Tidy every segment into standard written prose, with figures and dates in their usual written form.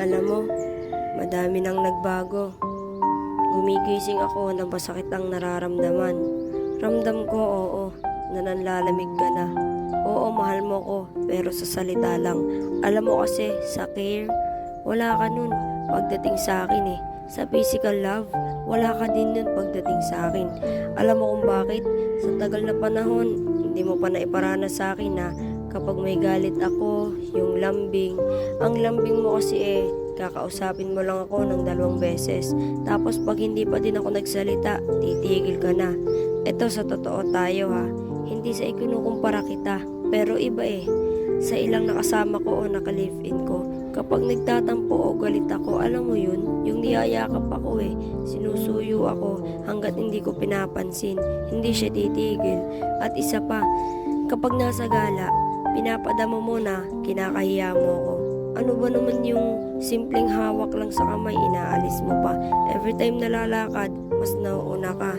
Alam mo, madami nang nagbago. Gumigising ako na masakit ang nararamdaman. Ramdam ko, oo, na nanlalamig ka na. Oo, mahal mo ko, pero sa salita lang. Alam mo kasi, sa care, wala ka nun pagdating sa akin eh. Sa physical love, wala ka din nun pagdating sa akin. Alam mo kung bakit? Sa tagal na panahon, hindi mo pa naiparanas sa akin na kapag may galit ako, yung lambing. Ang lambing mo kasi kakausapin mo lang ako ng 2 beses. Tapos pag hindi pa din ako nagsalita, titigil ka na. Eto sa totoo tayo ha, hindi sa ikinukumpara kita, pero iba sa ilang nakasama ko o naka-live-in ko. Kapag nagtatampo o galit ako, alam mo yun, yung niyayakap ako sinusuyo ako hanggat hindi ko pinapansin, hindi siya titigil. At isa pa, kapag nasa gala, pinapadama mo na kinakahiya mo ko. Ano ba naman yung simpleng hawak lang sa kamay, inaalis mo pa. Every time nalalakad, mas nauuna ka.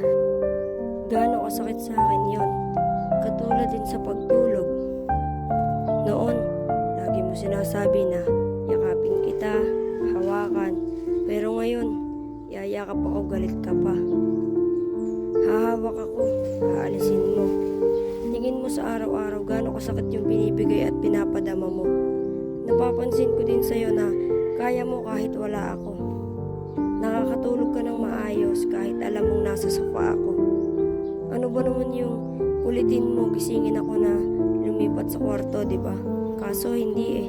Gaano kasakit sa akin yun. Katulad din sa pagtulog. Noon, lagi mo sinasabi na yakapin kita, hawakan. Pero ngayon, yayakap ako, galit ka pa. Hahawak ako, haalisin mo. Tingin mo sa araw-araw gaano kasakit yung binibigay at pinapadama mo. Napapansin ko din sa'yo na kaya mo kahit wala ako. Nakakatulog ka ng maayos kahit alam mong nasa sofa ako. Ano ba naman yung ulitin mo gisingin ako na lumipat sa kwarto, di ba? Kaso hindi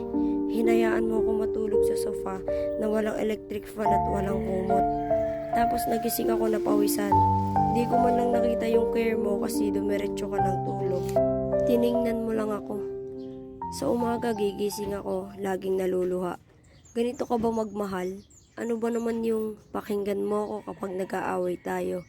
Hinayaan mo ako matulog sa sofa na walang electric fan at walang kumot. Tapos nagising ako na pawisan. Di ko man lang nakita yung care mo kasi dumiretso ka ng tulog. Tiningnan mo lang ako. Sa umaga gigising ako, laging naluluha. Ganito ka ba magmahal? Ano ba naman yung pakinggan mo ko kapag nag-aaway tayo?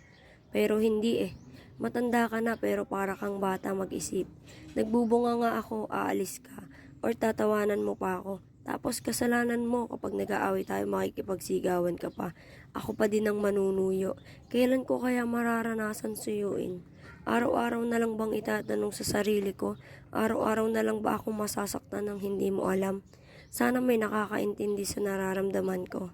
Pero hindi Matanda ka na pero para kang bata mag-isip. Nagbubunga nga ako, aalis ka. Or tatawanan mo pa ako. Tapos kasalanan mo kapag nag-aaway tayo, makikipagsigawan ka pa. Ako pa din ang manunuyo. Kailan ko kaya mararanasan suyuin? Araw-araw na lang bang itatanong sa sarili ko? Araw-araw na lang ba ako masasaktan ng hindi mo alam? Sana may nakakaintindi sa nararamdaman ko.